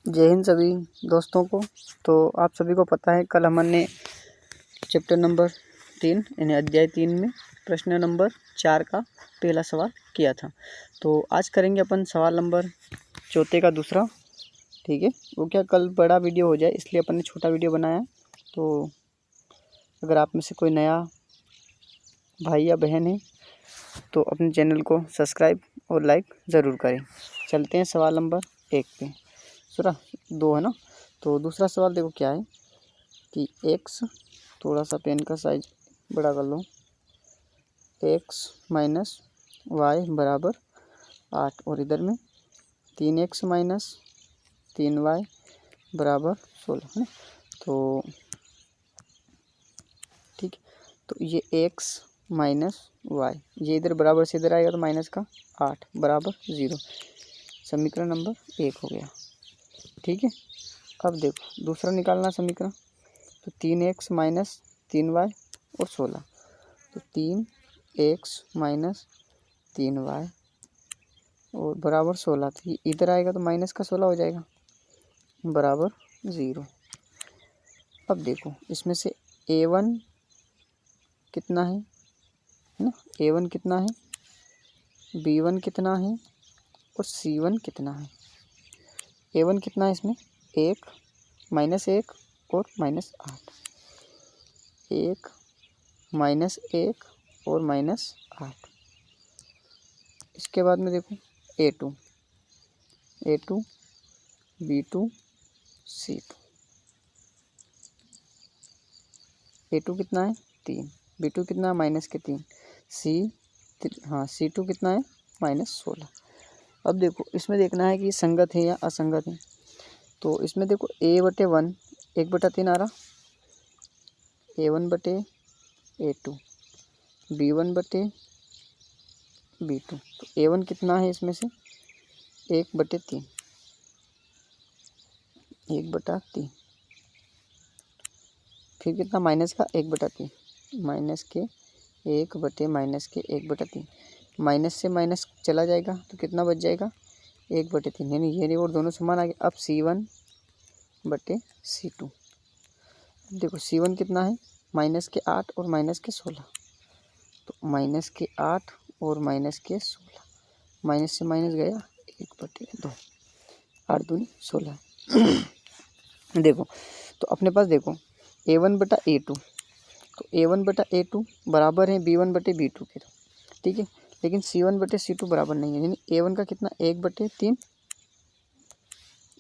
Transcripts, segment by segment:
जय हिंद सभी दोस्तों को। तो आप सभी को पता है कल हमने चैप्टर नंबर 3 यानी अध्याय 3 में प्रश्न नंबर 4 का पहला सवाल किया था। तो आज करेंगे अपन सवाल नंबर 4 का दूसरा। ठीक है, वो क्या कल बड़ा वीडियो हो जाए इसलिए अपन ने छोटा वीडियो बनाया। तो अगर आप में से कोई नया भाई या बहन है तो अपने चैनल को सब्सक्राइब और लाइक ज़रूर करें। चलते हैं सवाल नंबर 1 पे। सुना 2 है ना। तो दूसरा सवाल देखो क्या है कि x, थोड़ा सा पेन का साइज बड़ा कर लो, x माइनस वाई बराबर 8 और इधर में 3x माइनस 3y बराबर 16 है ना। तो ठीक है, तो ये x माइनस वाई ये इधर बराबर से इधर आएगा तो माइनस का 8 बराबर 0। समीकरण नंबर 1 हो गया। ठीक है, अब देखो दूसरा निकालना समीकरण। तो 3x माइनस 3y और 16, तो 3x माइनस 3y और बराबर 16। तो ये इधर आएगा तो माइनस का 16 हो जाएगा बराबर 0। अब देखो इसमें से a1 कितना है ना, a1 कितना है, b1 कितना है और c1 कितना है। a1 कितना है इसमें 1 माइनस 1 और माइनस 8, 1 माइनस 1 और माइनस 8। इसके बाद में देखो a2 b2 c2, a2 कितना है 3, b2 कितना है माइनस के 3, c2 कितना है माइनस 16। अब देखो इसमें देखना है कि संगत है या असंगत है। तो इसमें देखो a/1 1/3 आ रहा, a1 बटे a2, b1 बटे b2। तो a1 कितना है इसमें से 1/3, 1/3। फिर कितना माइनस का 1/3, माइनस के 1/3, माइनस से माइनस चला जाएगा तो कितना बच जाएगा 1/3, यानी ये और दोनों समान आ गए। अब c1 बटे c2, देखो c1 कितना है माइनस के 8 और माइनस के 16, तो माइनस के 8 और माइनस के 16, माइनस से माइनस गया 1/2, 8 दूनी 16। देखो तो अपने पास देखो a1 बटा a2, तो a1 बटा a2 बराबर है b1 बटे b2 के। ठीक है, लेकिन c1 बटे c2 बराबर नहीं है, यानी a1 का कितना 1/3,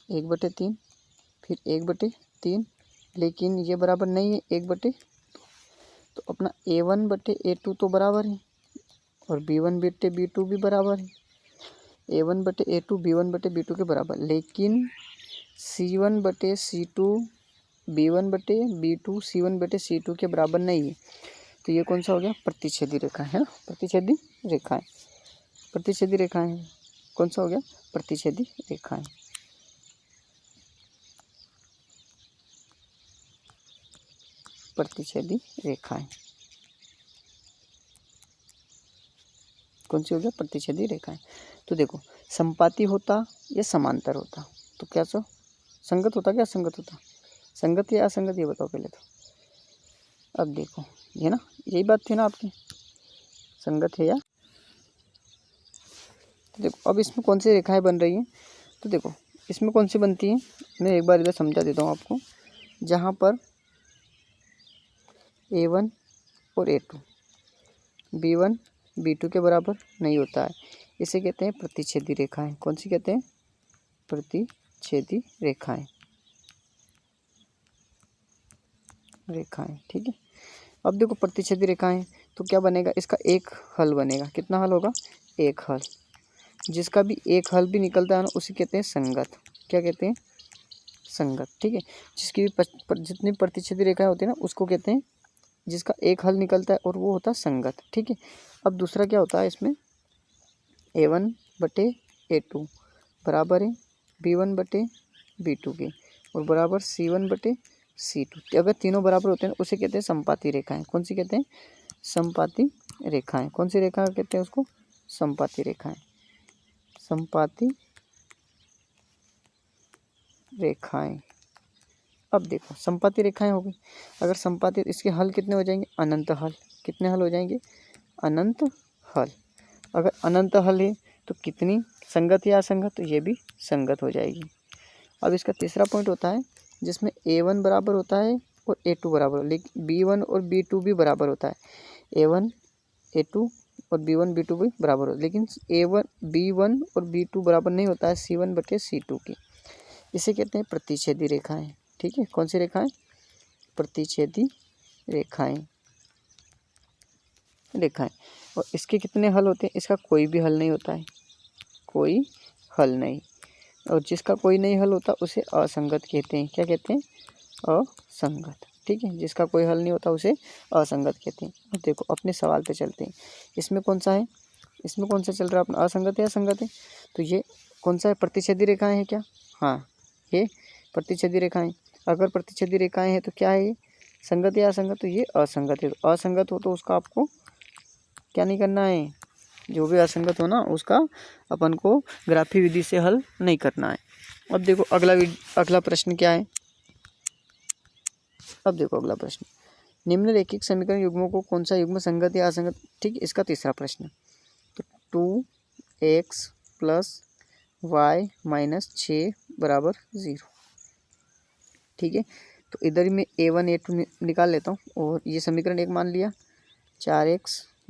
1/3, फिर 1/3, लेकिन ये बराबर नहीं है 1/2। तो अपना a1 बटे a2 तो बराबर है और b1 बटे b2 भी बराबर है, a1 बटे a2 b1 बटे b2 के बराबर, लेकिन c1 बटे c2 b1 बटे b2 c1 बटे c2 के बराबर नहीं है। तो ये कौन सा हो गया प्रतिच्छेदी रेखा है ना, प्रतिच्छेदी रेखाएं, प्रतिच्छेदी रेखाएं कौन सा हो गया प्रतिच्छेदी रेखाएं। प्रतिच्छेदी रेखाएं कौन सी हो गया प्रतिच्छेदी रेखाएं। तो देखो संपाती होता या समांतर होता, तो क्या सो संगत होता क्या असंगत होता, संगत या असंगत ये बताओ पहले तो। अब देखो ये ना, यही बात थी ना आपकी, संगत है या। तो देखो अब इसमें कौन सी रेखाएं बन रही हैं, तो देखो इसमें कौन सी बनती है, मैं एक बार इधर समझा देता हूँ आपको। जहाँ पर a1 और a2 b1 b2 के बराबर नहीं होता है, इसे कहते हैं प्रतिच्छेदी रेखाएं। कौन सी कहते हैं प्रतिच्छेदी रेखाएं, रेखाएं। ठीक है, अब देखो प्रतिच्छेदी रेखाएं तो क्या बनेगा, इसका एक हल बनेगा। कितना हल होगा, एक हल। जिसका भी एक हल भी निकलता है ना उसे कहते हैं संगत। क्या कहते हैं संगत। ठीक है, जिसकी भी जितनी प्रतिच्छेदी रेखाएं होती है ना उसको कहते हैं जिसका एक हल निकलता है और वो होता है संगत। ठीक है, अब दूसरा क्या होता है इसमें a1 बटे a2 बराबर है b1 बटे b2 के और बराबर c1 बटे c2। अगर तीनों बराबर होते हैं उसे कहते हैं संपाती रेखाएं। कौन सी कहते हैं संपाती रेखाएं। कौन सी रेखा कहते हैं उसको संपाती रेखाएं, संपाती रेखाएं। अब देखो संपाती रेखाएं होगी, अगर संपाती इसके हल कितने हो जाएंगे, अनंत हल। कितने हल हो जाएंगे, अनंत हल। अगर अनंत हल है तो कितनी संगत या असंगत, तो ये भी संगत हो जाएगी। अब इसका तीसरा पॉइंट होता है जिसमें A1 बराबर होता है और A2 बराबर, लेकिन B1 और B2 भी बराबर होता है। A1 A2 और B1 B2 भी बराबर होता है, लेकिन A1 B1 और B2 बराबर नहीं होता है C1 बटे C2 की। इसे कहते हैं प्रतिच्छेदी रेखाएं। ठीक है, कौन सी रेखाएं, प्रतिच्छेदी रेखाएं। और इसके कितने हल होते हैं, इसका कोई भी हल नहीं होता है, कोई हल नहीं। और जिसका कोई नहीं हल होता उसे असंगत कहते हैं। क्या कहते हैं, असंगत। ठीक है, जिसका कोई हल नहीं होता उसे असंगत कहते हैं। अब देखो अपने सवाल पे चलते हैं। इसमें कौन सा है, इसमें कौन सा चल रहा है अपना, असंगत है या संगत है, तो ये कौन सा है, प्रतिच्छेदी रेखाएं है क्या, हाँ ये प्रतिच्छेदी रेखाएं। अगर प्रतिच्छेदी रेखाएं हैं तो क्या है ये, संगत या असंगत, तो ये असंगत है। तो असंगत हो तो उसका आपको क्या नहीं करना है, जो भी असंगत हो ना उसका अपन को ग्राफी विधि से हल नहीं करना है। अब देखो अगला प्रश्न क्या है। अब देखो अगला प्रश्न, निम्नलिखित समीकरण युग्मों को कौन सा युग्म संगत या असंगत। ठीक है, इसका तीसरा प्रश्न, तो 2x + y - 6 = 0। ठीक है, तो इधर में A1 A2 निकाल लेता हूँ और ये समीकरण एक मान लिया, 4x -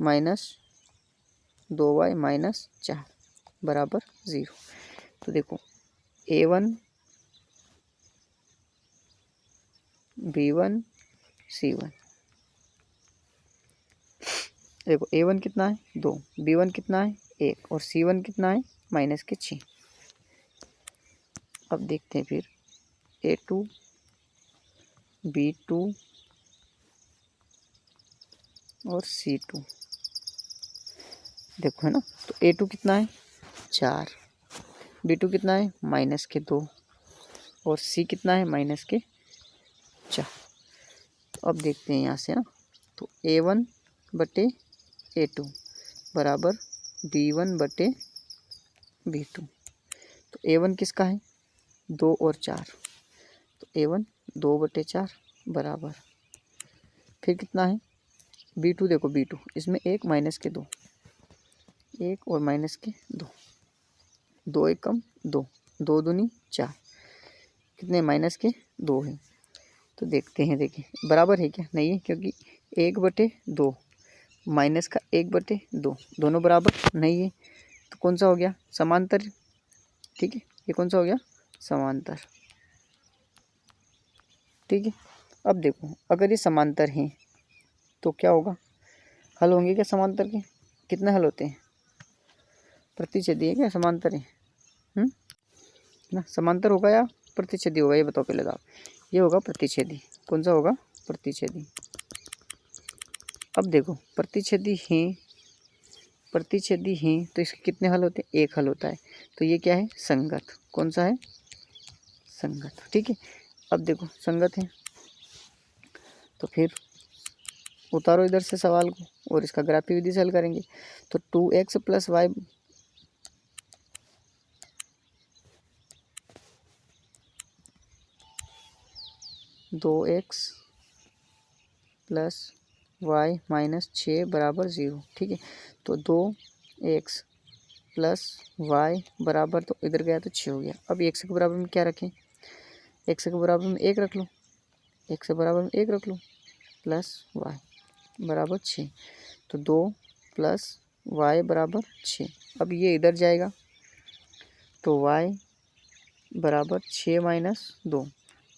2y - 4 = 0। तो देखो A1 B1 C1, देखो A1 कितना है 2, B1 कितना है 1 और C1 कितना है -6। अब देखते हैं फिर A2 B2 और C2, देखो है ना, तो A2 कितना है 4, B2 कितना है -2 और C कितना है -4। अब देखते हैं यहाँ से ना, तो A1 बटे A2 बराबर B1 बटे B2। तो A1 किसका है 2 और 4, तो A1 2 बटे 4 बराबर, फिर कितना है B2, देखो B2 इसमें 1 -2, 1 और -2, 2 1 कम 2, 2 दूनी 4, कितने -2 है। तो देखते हैं, देखिए बराबर है क्या, नहीं है, क्योंकि 1/2 माइनस का 1/2 दोनों बराबर नहीं है, तो कौन सा हो गया समांतर। ठीक है, ये कौन सा हो गया समांतर। ठीक है, अब देखो अगर ये समांतर हैं तो क्या होगा, हल होंगे क्या समांतर के, कितने हल होते हैं, प्रतिच्छेदी है क्या समांतर है, ना समांतर होगा या प्रतिच्छेदी होगा, ये बताओ पहले तो आप। ये होगा प्रतिच्छेदी, कौन सा होगा प्रतिच्छेदी। अब देखो प्रतिच्छेदी हैं तो इसके कितने हल होते हैं, एक हल होता है, तो ये क्या है संगत, कौन सा है संगत। ठीक है, अब देखो संगत है तो फिर उतारो इधर से सवाल को और इसका ग्राफी विधि से हल करेंगे। तो 2x + y 2x + y - 6 = 0। ठीक है, तो 2x + y बराबर, तो इधर गया तो 6 हो गया। अब x के बराबर में क्या रखें, x के बराबर में 1 रख लो, x के बराबर में 1 रख लो + y = 6, तो 2 + y = 6। अब ये इधर जाएगा तो y = 6 - 2,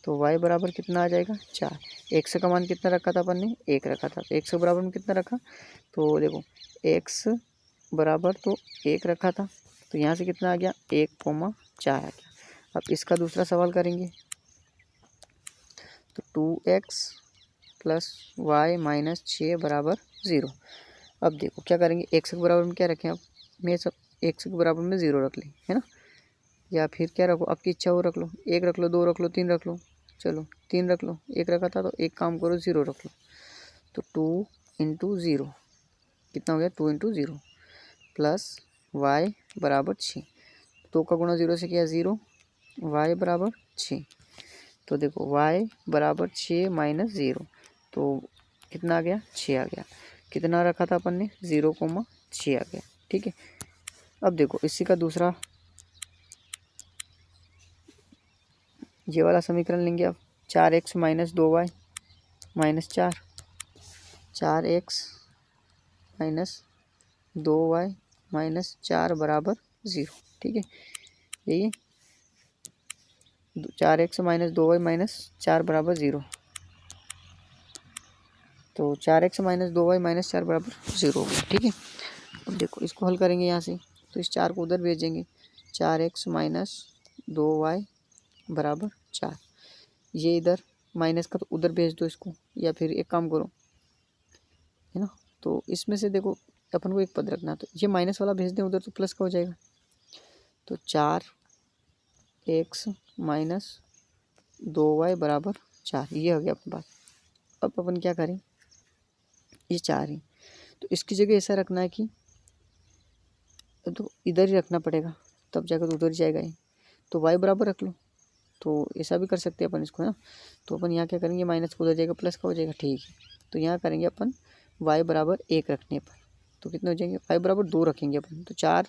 तो y बराबर कितना आ जाएगा 4। x का मान कितना रखा था अपन ने 1 रखा था, तो x के बराबर में कितना रखा, तो देखो x बराबर तो 1 रखा था, तो यहाँ से कितना आ गया 1,4 आ गया। अब इसका दूसरा सवाल करेंगे, तो 2x + y - 6 = 0। अब देखो क्या करेंगे, x के बराबर में क्या रखें, अब मैं सब x के बराबर में 0 रख लें, है ना, या फिर क्या रखो आपकी इच्छा हो रख लो, 1 रख लो, 2 रख लो, 3 रख लो, चलो 3 रख लो, 1 रखा था तो एक काम करो 0 रख लो। तो 2 × 0 कितना हो गया 2 × 0 + y = 6, 2 का गुणा 0 से किया 0, y = 6। तो देखो y बराबर 6 माइनस 0, तो कितना आ गया 6 आ गया। कितना रखा था अपन ने 0,6 आ गया। ठीक है, अब देखो इसी का दूसरा ये वाला समीकरण लेंगे अब। 4x minus 2y minus 4, 4x minus 2y minus 4 बराबर 0। ठीक है, यही 4x माइनस 2y माइनस 4 बराबर 0। तो 4x माइनस 2y माइनस 4 बराबर 0 हो गया। ठीक है, अब देखो इसको हल करेंगे यहाँ से, तो इस 4 को उधर भेजेंगे। 4x माइनस 2y बराबर 4, ये इधर माइनस का तो उधर भेज दो इसको, या फिर एक काम करो, है ना, तो इसमें से देखो अपन को एक पद रखना, तो ये माइनस वाला भेज दें उधर तो प्लस का हो जाएगा। तो 4x माइनस 2y बराबर 4, ये हो गया अपने पास। अब अपन क्या करें, ये 4 है तो इसकी जगह ऐसा रखना है कि तो इधर ही रखना पड़ेगा, तब जाकर तो उधर जाएगा ही। तो y बराबर रख लो, तो ऐसा भी कर सकते हैं अपन इसको, है ना। तो अपन यहाँ क्या करेंगे, माइनस को उधर जाएगा प्लस का हो जाएगा। ठीक है, तो यहाँ करेंगे अपन y बराबर 1 रखने पर, तो कितने हो जाएंगे, y बराबर 2 रखेंगे अपन, तो 4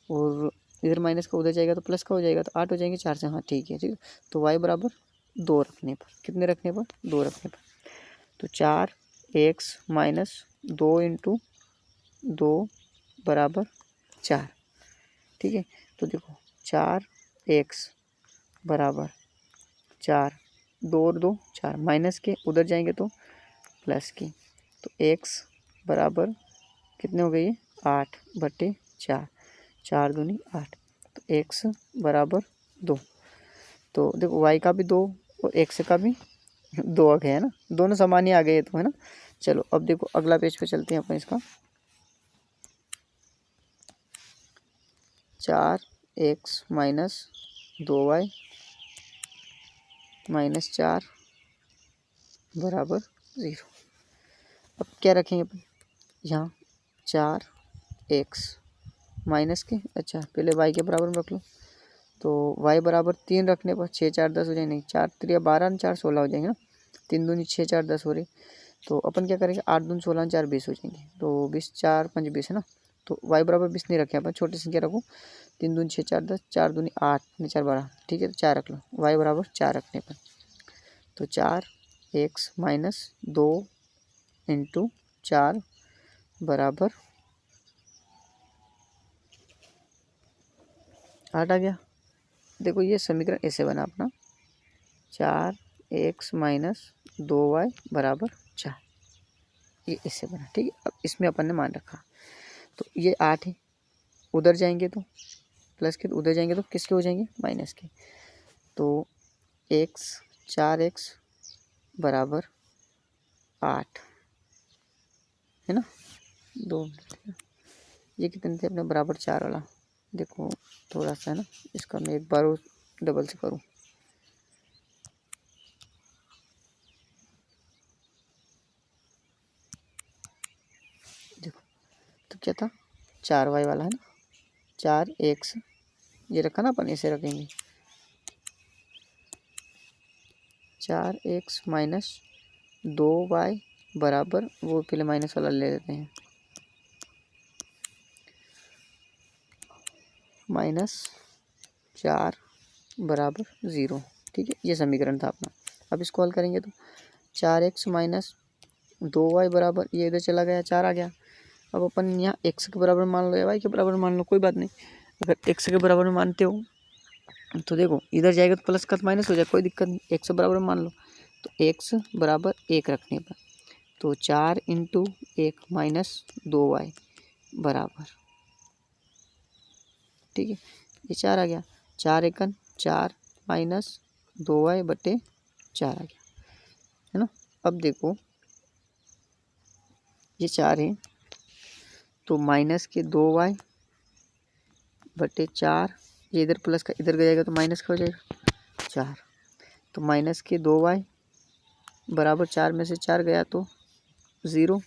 और इधर माइनस का उधर जाएगा तो प्लस का हो जाएगा, तो 8 हो जाएंगे 4 से। हाँ ठीक है, ठीक है। तो y बराबर 2 रखने पर, कितने रखने पर, 2 रखने पर, तो 4x माइनस 2 इंटू 2 बराबर 4। ठीक है, तो देखो 4x बराबर 4, 2 और 2 4, माइनस के उधर जाएंगे तो प्लस के, तो x बराबर कितने हो गए, 8 बटे 4, 4 दूनी 8, तो x बराबर 2। तो देखो y का भी 2 और x का भी 2 आ गया, है ना, दोनों समान ही आ गए तो, है ना। चलो अब देखो अगला पेज पे चलते हैं अपन इसका। 4x माइनस 2y माइनस 4 बराबर 0। अब क्या रखेंगे अपन यहाँ, 4x माइनस के, अच्छा पहले y के बराबर में रख लो, तो y बराबर 3 रखने पर 6 4 10 हो जाएंगे, नहीं 4 3 12 4 16 हो जाएंगे ना, 3 दूनी 6 4 10 हो रही। तो अपन क्या करेंगे, 8 दूनी 16 4 20 हो जाएंगे, तो 20 4 5 20, है ना। तो y बराबर 20 नहीं रखे अपन, छोटी संख्या रखो, 3 दूनी 6 4 10, 4 दूनी 8 4 12, ठीक है, तो 4 रख लो, y बराबर 4 रखने पर, तो 4x माइनस 2 इंटू 4 बराबर 8 आ गया। देखो ये समीकरण ऐसे बना अपना, 4x माइनस 2y बराबर 4, ये इससे बना। ठीक है, अब इसमें अपन ने मान रखा, तो ये 8 है, उधर जाएंगे तो प्लस के, तो उधर जाएंगे तो किसके हो जाएंगे, माइनस के, तो x 4x बराबर 8, है ना। 2 ये कितने थे अपने, बराबर 4 वाला, देखो थोड़ा सा, है ना, इसका मैं एक बार डबल से करूँ, देखो तो क्या था 4y वाला, है ना, 4x ये रखा ना अपन, इसे रखेंगे 4x माइनस 2y बराबर, वो पहले माइनस वाला ले लेते हैं, माइनस 4 बराबर 0। ठीक है, ये समीकरण था अपना। अब इसको हल करेंगे तो 4x माइनस 2y बराबर, ये इधर चला गया 4 आ गया। अब अपन यहाँ x के बराबर मान लो या y के बराबर मान लो, कोई बात नहीं। अगर x के बराबर में मानते हो तो देखो इधर जाएगा तो प्लस का तो माइनस हो जाएगा, कोई दिक्कत नहीं, x के बराबर मान लो, तो x बराबर 1 रखने पर, तो 4 इंटू 1 माइनस 2y बराबर, ठीक है, ये 4 आ गया, 4 एकन 4 माइनस 2y बटे 4 आ गया, है ना। अब देखो ये 4 है, तो माइनस के 2y बटे 4, ये इधर प्लस का इधर जाएगा तो माइनस का हो जाएगा 4, तो माइनस के 2y बराबर 4 में से 4 गया तो 0,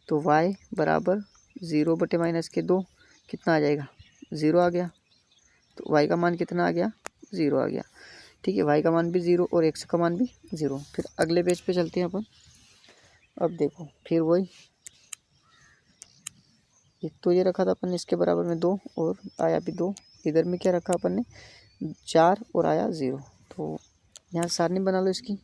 तो y बराबर 0 बटे माइनस के 2 कितना आ जाएगा, 0 आ गया। तो y का मान कितना आ गया, 0 आ गया। ठीक है, वाई का मान भी 0 और एक्स का मान भी 0। फिर अगले पेज पे चलते हैं अपन। अब देखो फिर वही, एक तो ये रखा था अपन ने इसके बराबर में 2 और आया भी 2। इधर में क्या रखा अपन ने 4 और आया 0। तो यहाँ सारणी बना लो इसकी।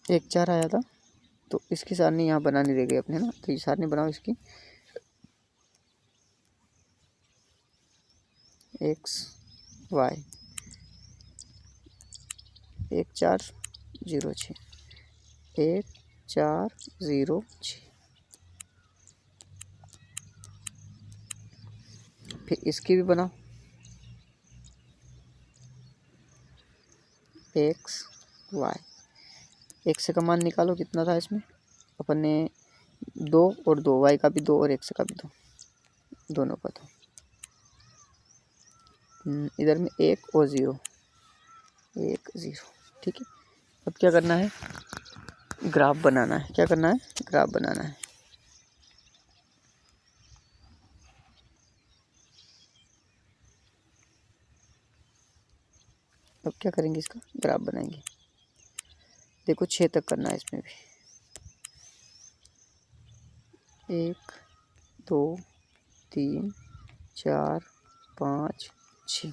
एक 4 आया था तो इसकी सारणी यहाँ बनानी रह गई अपने ना, तो ये सारणी बनाओ इसकी। X y 1 4 0 6 1 4 0 6। फिर इसकी भी बनाओ, एक्स वाई। एक्स का मान निकालो कितना था इसमें अपन ने 2 और 2, वाई का भी 2 और एक्स का भी 2, दोनों का 2। इधर में 1 और 0, 1 0। ठीक है, अब क्या करना है, ग्राफ बनाना है। क्या करना है, ग्राफ बनाना है। अब क्या करेंगे, इसका ग्राफ बनाएंगे। देखो 6 तक करना है इसमें भी। 1 2 3 4 5 6।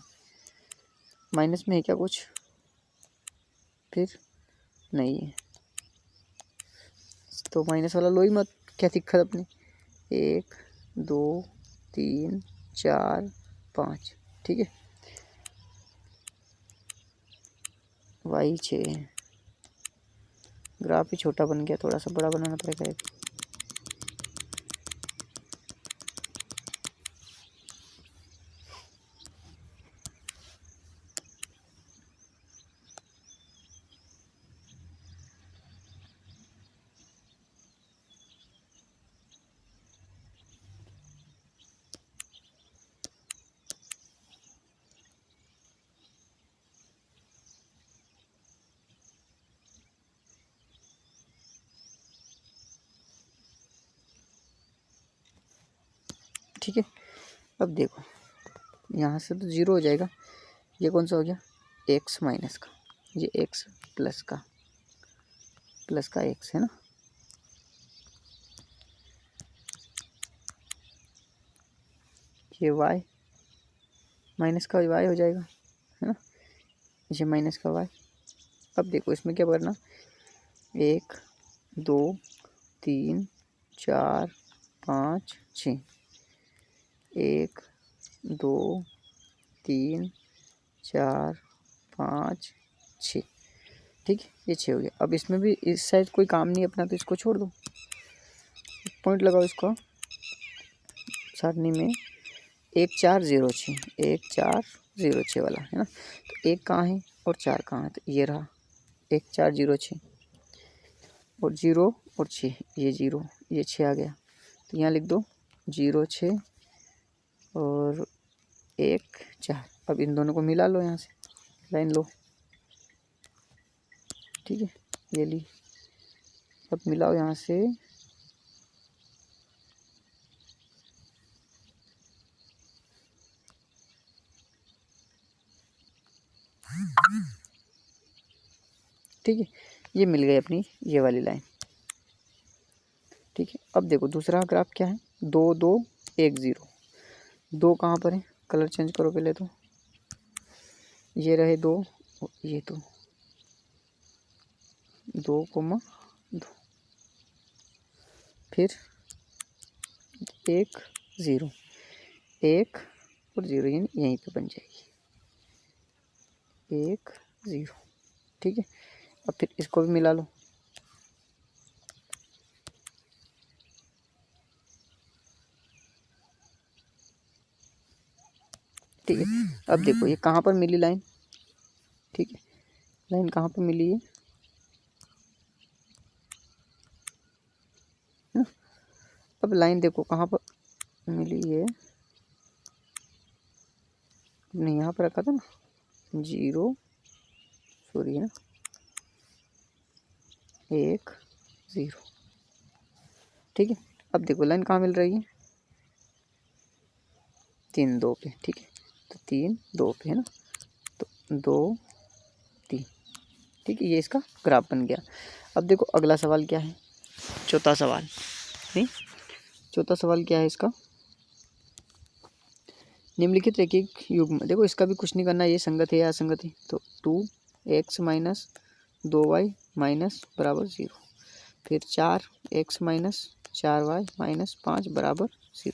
माइनस में है क्या कुछ, फिर नहीं है तो माइनस वाला लो ही मत, क्या दिक्कत अपनी। 1 2 3 4 5। ठीक है, वाई 6 है। ग्राफ ही छोटा बन गया, थोड़ा सा बड़ा बनाना पड़ेगा। ठीक है, अब देखो यहाँ से तो 0 हो जाएगा। ये कौन सा हो गया, एक्स माइनस का, ये एक्स प्लस का एक्स है ना। ये वाई माइनस का वाई हो जाएगा, है ना। ये माइनस का वाई। अब देखो इसमें क्या करना, 1 2 3 4 5 6, 1 2 3 4 5 6। ठीक है, ये 6 हो गया। अब इसमें भी इस साइड कोई काम नहीं अपना, तो इसको छोड़ दो, पॉइंट लगाओ इसको सारणी में। 1 4 0 6, 1 4 0 6 वाला है ना। तो 1 कहाँ है और 4 कहाँ है, तो ये रहा 1 4 0 6 और 0 और 6, ये 0 ये 6 आ गया। तो यहाँ लिख दो 0 6 और 1 4। अब इन दोनों को मिला लो, यहाँ से लाइन लो। ठीक है, ये ली। अब मिलाओ यहाँ से, ठीक है, ये मिल गई अपनी ये वाली लाइन। ठीक है, अब देखो दूसरा ग्राफ क्या है, 2 2 1 0। 2 कहाँ पर है, कलर चेंज करो पहले तो। ये रहे 2 और ये 2, 2 2। फिर 1 0, 1 और 0 यहीं पे बन जाएगी, 1 0। ठीक है, अब फिर इसको भी मिला लो। ठीक है, अब देखो ये कहाँ पर मिली लाइन। ठीक है, लाइन कहाँ पर मिली है ना। अब लाइन देखो कहाँ पर मिली है, नहीं यहाँ पर रखा था ना 0 सॉरी है ना, 1 0। ठीक है, अब देखो लाइन कहाँ मिल रही है, 3 2 पे, ठीक है। तो 3 2 पे है ना, तो 2 3, ठीक है। ये इसका ग्राफ बन गया। अब देखो अगला सवाल क्या है, चौथा सवाल। नहीं, चौथा सवाल क्या है इसका, निम्नलिखित रैखिक युग्म, देखो इसका भी कुछ नहीं करना, ये संगत है या असंगत है। तो 2x माइनस 2y माइनस बराबर 0, फिर 4x माइनस 4y माइनस 5 बराबर 0।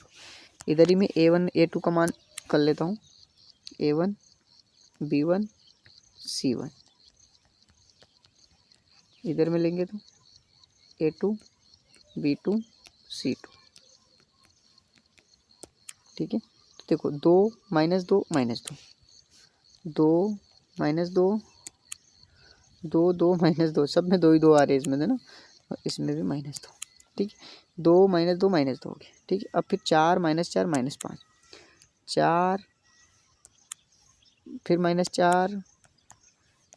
इधर ही मैं a1 a2 का मान कर लेता हूँ, a1 b1 c1, इधर में लेंगे तो a2 b2 c2, ठीक है। तो देखो 2 माइनस 2 माइनस 2, 2 माइनस 2 2 2 माइनस 2, सब में 2 ही 2 आ रहे हैं इसमें से ना, और इसमें भी माइनस 2, ठीक है। 2 माइनस 2 माइनस 2 हो गया, ठीक है। अब फिर 4 माइनस 4 माइनस 5, 4 फिर माइनस 4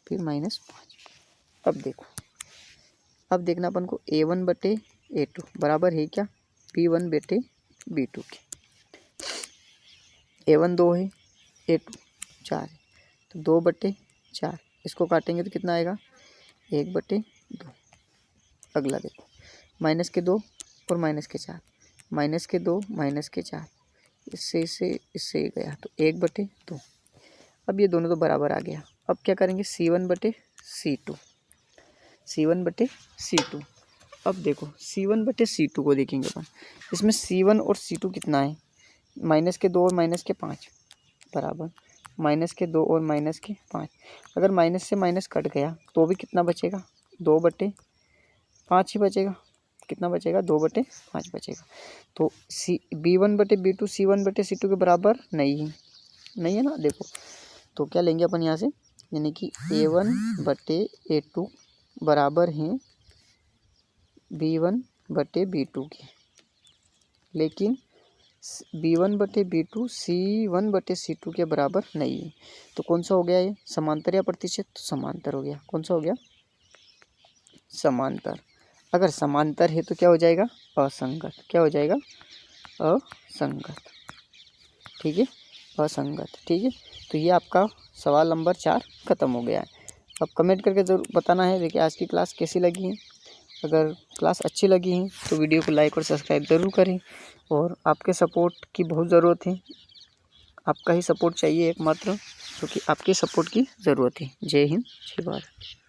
फिर माइनस 5। अब देखो, अब देखना अपन को a1 बटे a2 बराबर है क्या b1 बटे b2 के। a1 2 है, a2 4 है, तो 2 बटे 4, इसको काटेंगे तो कितना आएगा 1 बटे 2। अगला देखो, माइनस के 2 और माइनस के 4, माइनस के 2 माइनस के 4, इससे गया तो 1 बटे 2। अब ये दोनों तो बराबर आ गया। अब क्या करेंगे c1 बटे c2, c1 बटे c2। अब देखो c1 बटे c2 को देखेंगे अपन, इसमें c1 और c2 कितना है, माइनस के 2 और माइनस के 5 बराबर माइनस के 2 और माइनस के 5। अगर माइनस से माइनस कट गया तो भी कितना बचेगा 2 बटे 5 ही बचेगा। कितना बचेगा 2 बटे 5 बचेगा। तो b1 बटे b2 c1 बटे c2 के बराबर नहीं है ना। देखो तो क्या लेंगे अपन यहाँ से, यानी कि a1 बटे a2 बराबर हैं b1 बटे b2 के, लेकिन b1 बटे b2 c1 बटे c2 के बराबर नहीं है। तो कौन सा हो गया ये, समांतर या प्रतिशत, तो समांतर हो गया। कौन सा हो गया, समांतर। अगर समांतर है तो क्या हो जाएगा, असंगत। क्या हो जाएगा, असंगत, ठीक है, असंगत, ठीक है। तो ये आपका सवाल नंबर 4 खत्म हो गया है। अब कमेंट करके ज़रूर बताना है देखिए आज की क्लास कैसी लगी है। अगर क्लास अच्छी लगी है तो वीडियो को लाइक और सब्सक्राइब ज़रूर करें, और आपके सपोर्ट की बहुत ज़रूरत है। आपका ही सपोर्ट चाहिए एकमात्र, क्योंकि आपके सपोर्ट की ज़रूरत है। जय हिंद, जय भारत।